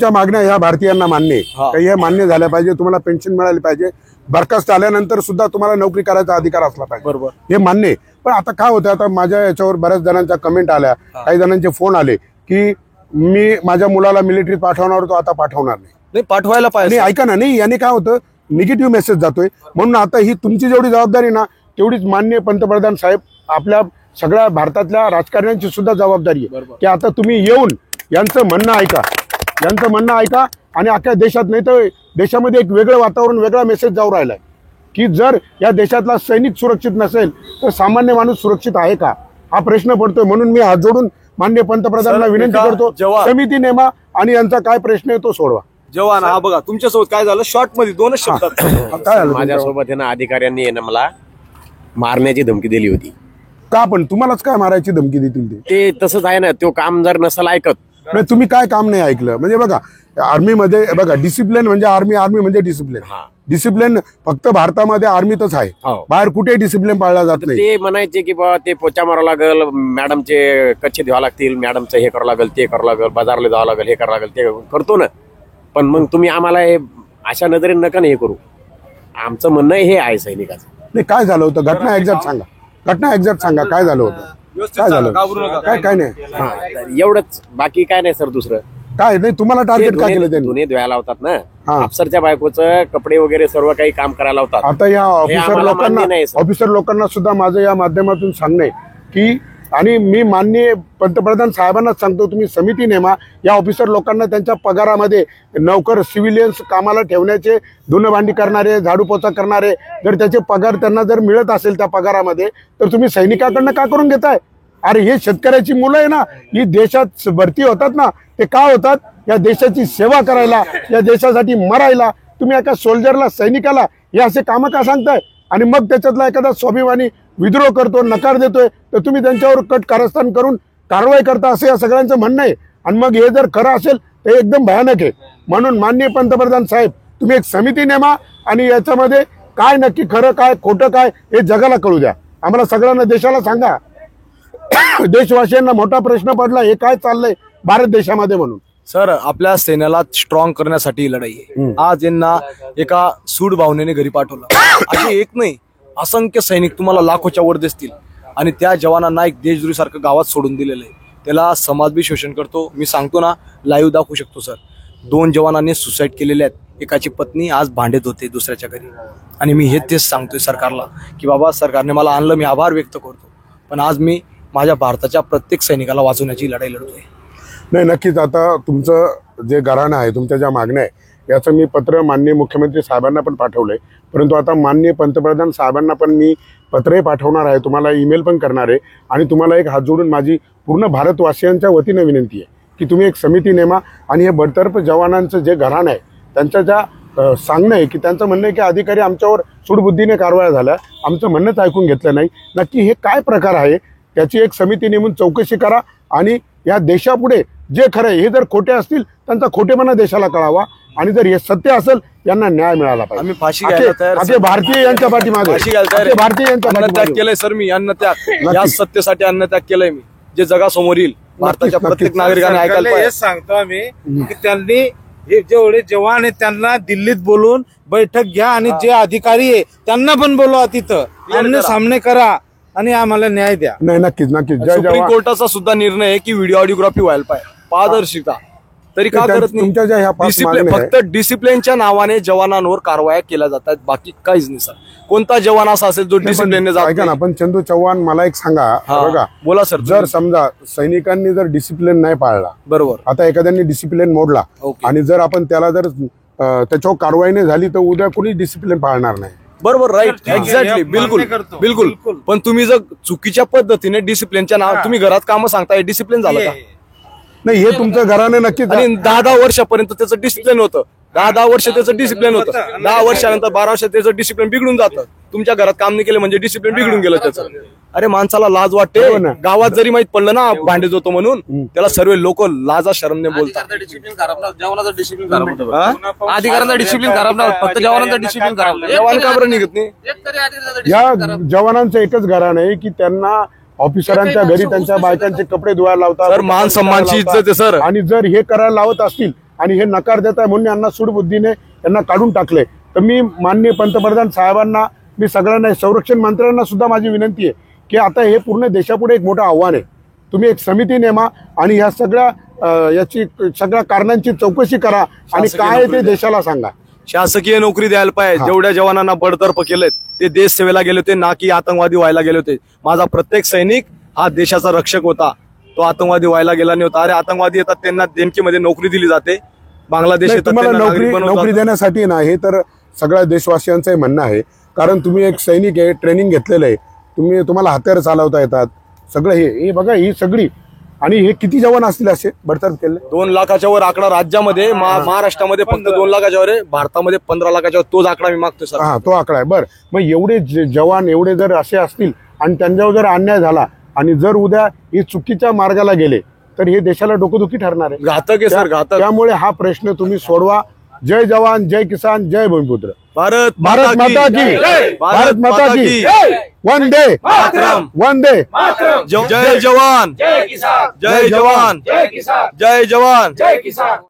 मागण्या ह्या भारतीयांना मान्य आहे, हे मान्य झाल्या पाहिजे, तुम्हाला पेन्शन मिळाली पाहिजे, बरखास्त आल्यानंतर सुद्धा तुम्हाला नोकरी करायचा अधिकार असला पाहिजे, बरोबर, हे मान्य आहे. पण आता काय होतं, आता माझ्या याच्यावर बऱ्याच जणांच्या कमेंट आल्या, काही जणांचे फोन आले की मी माझ्या मुलाला मिलिटरीत पाठवणार होतो, आता पाठवणार नाही. पाठवायला पाहिजे. ऐका ना, नाही याने काय होतं, निगेटिव्ह मेसेज जातोय. म्हणून आता ही तुमची जेवढी जबाबदारी ना, तेवढीच माननीय पंतप्रधान साहेब आपल्या सगळ्या भारतातल्या राजकारण्यांची सुद्धा जबाबदारी आहे की आता तुम्ही येऊन यांचं म्हणणं ऐका आणि अख्ख्या देशात, नाही तर देशामध्ये एक वेगळं वातावरण, वेगळा मेसेज जाऊ राहिलाय की जर या देशातला सैनिक सुरक्षित नसेल तर सामान्य माणूस सुरक्षित आहे का, हा प्रश्न पडतोय. म्हणून मी हात जोडून माननीय पंतप्रधानांना विनंती करतो, समिती नेमा आणि यांचा काय प्रश्न आहे तो सोडवा. जवान, हा बघा तुमच्यासोबत काय झालं, शॉर्ट मध्ये 2च शब्दात काय झालं माझ्यासोबत आहे ना, अधिकाऱ्यांनी आहे ना मला मारण्याची धमकी दिली होती. का? पण तुम्हालाच काय मारायची धमकी देतील ते तसंच आहे ना, तो काम जर नसेल ऐकत. नाही, तुम्ही काय काम नाही ऐकलं. म्हणजे बघा आर्मीमध्ये बघा डिसिप्लिन म्हणजे आर्मी म्हणजे डिसिप्लिन फक्त भारतामध्ये आर्मीतच आहे, बाहेर कुठेही डिसिप्लिन पाळला जात नाही. ते म्हणायचे की बाबा ते पोचा मारावं लागेल, मॅडमचे कच्चे द्यावं लागतील, मॅडमचं हे करावं लागेल, ते करावं लागेल, बाजारला जावं लागेल, हे करावं लागेल, ते करतो ना. पण मग तुम्ही आम्हाला हे अशा नजरेने नका ना हे करू. आमचं म्हणणं हे आहे सैनिकाचं. नाही, काय झालं होतं, घटना एक्झॅक्ट सांगा, काय झालं होतं, काय झालं, काय नाही, एवढंच, बाकी काय नाही सर. दुसरं काय नाही. तुम्हाला टार्गेट काय केलं त्यांनी? धुणे धुवायला लावतात ना, अफसरच्या बायकोचं कपडे वगैरे सर्व काही काम करायला लावतात. आता या ऑफिसर लोकांना सुद्धा माझं या माध्यमातून सांगणं आहे की, आणि मी माननीय पंतप्रधान साहेबांनाच सांगतो, तुम्ही समिती नेमा, या ऑफिसर लोकांना त्यांच्या पगारामध्ये नौकर सिव्हिलियन्स कामाला ठेवण्याचे, धुणं भांडी करणारे, झाडू पोचा करणारे, जर त्याचे पगार त्यांना जर मिळत असेल त्या पगारामध्ये, तर तुम्ही सैनिकाकडनं का करून घेताय? अरे हे शेतकऱ्याची मुलं आहे ना, ही देशात भरती होतात ना, ते का होतात? या देशाची सेवा करायला, या देशासाठी मरायला. तुम्ही एका सोल्जरला, सैनिकाला हे असे कामं का सांगताय? आणि मग त्याच्यातला एखादा स्वाभिमानी विद्रोह करतो, नकार देतोय, तर तुम्ही त्यांच्यावर कट कारस्थान करून कारवाई करता, असं या सगळ्यांचं म्हणणं आहे. आणि मग हे जर खरं असेल तर एकदम भयानक आहे. म्हणून माननीय पंतप्रधान साहेब, तुम्ही एक समिती नेमा आणि याच्यामध्ये काय नक्की खरं काय खोटं काय हे जगाला कळू द्या. आम्हाला सगळ्यांना, देशाला सांगा. देशवासियांना मोठा प्रश्न पडला, हे काय चाललंय भारत देशामध्ये म्हणून. सर, आपल्या सेनेला स्ट्रॉंग करण्यासाठी ही लढाई आहे. आज यांना एका सूड भावनेने घरी पाठवलं. असे एक नाही, असंख्य सैनिक तुम्हाला लाखोच्या वर दिसतील आणि त्या जवानांना एक देशद्रोही सारखं गावात सोडून दिलेलं आहे. त्याला समाज बी शोषण करतो. मी सांगतो ना, लाईव्ह दाखवू शकतो सर. 2 जवानांनी सुसाईड केलेले आहेत. एकाची पत्नी आज भांडत होते दुसऱ्याच्या घरी. आणि मी तेच सांगतोय सरकारला की बाबा सरकारने मला आणलं, मी आभार व्यक्त करतो, पण आज मी माझ्या भारताच्या प्रत्येक सैनिकाला वाचवण्याची लढाई लढतोय. नाही, नक्कीच. आता तुमचं जे घराणं आहे, तुमच्या ज्या मागण्या आहे, याचं मी पत्र माननीय मुख्यमंत्री साहेबांना पण पाठवलंय. परंतु आता माननीय पंतप्रधान साहेबांना पण मी पत्रही पाठवणार आहे, तुम्हाला ईमेल पण करणार आहे. आणि तुम्हाला एक हात जोडून माझी पूर्ण भारतवासियांच्या वतीनं विनंती आहे की तुम्ही एक समिती नेमा आणि हे बडतर्फ जवानांचं जे घराणं आहे त्यांच्या ज्या सांगणं आहे की त्यांचं म्हणणं आहे की अधिकारी आमच्यावर सूडबुद्धीने कारवाया झाल्या, आमचं म्हणणंच ऐकून घेतलं नाही. नक्की हे काय प्रकार आहे त्याची एक समिती नेमून चौकशी करा आणि या देशापुढे जे खरं आहे, हे जर खोटे असतील त्यांचा खोटेपणा देशाला कळावा आणि जर हे सत्य असेल यांना न्याय मिळाला पाहिजे. आम्ही फाशी घ्यायला तयार असे भारतीय यांच्या पाठीमागे, फाशी घ्यायला तयार असे भारतीय यांच्या अन्नत्याग पाठीमागे. केलंय सर मी, अन्नत्याग. या सत्तेसाठी अन्नत्याग केलंय मी, जे जगासमोर येईल. भारताच्या नक्कीच. प्रत्येक नागरिकाने ऐकायला सरकारला पाहिजे. हेच सांगतो आम्ही की त्यांनी हे जेवढे जवान आहेत त्यांना दिल्लीत बोलून बैठक घ्या आणि जे अधिकारी आहे त्यांना पण बोलवा, तिथं आमने सामने करा आणि आम्हाला न्याय द्या. नाही, नक्कीच नक्कीच. जय सुप्रीम जवान. कोर्टाचा सुद्धा निर्णय आहे की व्हिडिओ ऑडिओग्राफी व्हायला पाहिजे, पारदर्शिता. तरी का करत नाही? तुमच्या ज्या ह्या 5 डिसिप्लिन, मागण्या फक्त डिसिप्लिनच्या नावाने जवानांवर कारवाया केल्या जातात, बाकी काहीच नाही सर. कोणता जवान असा असेल जो डिसिप्लिनने जात ऐका ना, नाही? पण चंदू चव्हाण मला एक सांगा हा, बघा, बोला सर. जर समजा सैनिकांनी जर डिसिप्लिन नाही पाळला, बरोबर, आता एखाद्याने डिसिप्लिन मोडला ओके. आणि जर आपण त्याला जर त्याच्यावर कारवाई नाही झाली तर उद्या कोणी डिसिप्लिन पाळणार नाही. बरोबर, राईट, एक्झॅक्टली, मान्य बिलकुल करतो. बिलकुल. पण तुम्ही जर चुकीच्या पद्धतीने डिसिप्लिनच्या नाव, तुम्ही घरात कामं सांगताय, डिसिप्लिन झालं का? नाही, हे तुमचं घराने नक्कीच. आणि 10 वर्षापर्यंत त्याचं डिसिप्लिन होतं, 10 वर्ष त्याचं डिसिप्लिन होतं, 10 वर्षानंतर 12 वर्षात त्याचं डिसिप्लिन बिघडून जातं. तुमच्या घरात काम नाही केलं म्हणजे डिसिप्लिन बिघडून गेलं त्याचं. अरे माणसाला लाज वाटते. हो ना. गावात जरी माहित पडलं ना भांडे होतो म्हणून, त्याला सर्व लोक लाजा शरमने बोलतात. डिसिप्लिन खराब ना, जवानाचा डिसिप्लिन खराब होतं. अधिकाऱ्यांचा डिसिप्लिन खराब ना, फक्त जवानांचा डिसिप्लिन खराब. जवान का बरं निघत नाही? या जवानांचं एकच घराणं आहे की त्यांना ऑफिसरांच्या घरी त्यांच्या बायकांचे कपडे धुवायला लावतात, सर, मान सन्मानची इज्जत आहे सर. आणि जर हे करायला लावत असतील आणि हे नकार देत आहे म्हणून यांना सूडबुद्धीने यांना काढून टाकले, तर मी माननीय पंतप्रधान साहेबांना, मी सगळ्यांना, संरक्षण मंत्र्यांना सुद्धा माझी विनंती आहे की आता हे पूर्ण देशापुढे एक मोठं आव्हान आहे. तुम्ही एक समिती नेमा आणि ह्या याची सगळ्या कारणांची चौकशी करा आणि काय आहे ते देशाला सांगा. शासकीय नोकरी द्यायला पाहिजे. जेवढ्या जवानांना बडतर्फ केलेत ते देश सेवेला गेले होते, ना की आतंकवादी व्हायला गेले होते. माझा प्रत्येक सैनिक हा देशाचा रक्षक होता, तो आतंकवादी व्हायला गेला नाही होता. अरे आतंकवादी येतात त्यांना देणकीमध्ये नोकरी दिली जाते, बांगलादेश नाही, येतात तुम्हाला त्यांना नागरिक नोकरी बनवतात. देण्यासाठी ना, हे तर सगळ्या देशवासियांचं म्हणणं आहे. कारण तुम्ही एक सैनिक आहे, ट्रेनिंग घेतलेलं आहे, तुम्हाला हत्यार चालवता येतात, सगळं हे बघा, ही सगळी. आणि हे किती जवान असतील असे बडतर्फ केले? 2 लाखाच्या वर आकडा राज्यामध्ये, महाराष्ट्रामध्ये फक्त 2 लाखाच्या वर आहे, भारतामध्ये 15 लाखाच्या वर. तोच आकडा मी मागतोय सर. हा, तो आकडा आहे. बरं, मग एवढे जवान एवढे जर असे असतील आणि त्यांच्यावर जर अन्याय झाला आणि जर उद्या हे चुकीच्या मार्गाला गेले तर हे देशाला डोकदुखी ठरणार आहे. घातक आहे सर, घातक. त्यामुळे हा प्रश्न तुम्ही सोडवा. जय जवान, जय किसान, जय भूमिपुत्र. भारत भारत माता की, भारत माता की, वंदे वंदे. जय जवान, जय जवान, जय जवान, जय जवान.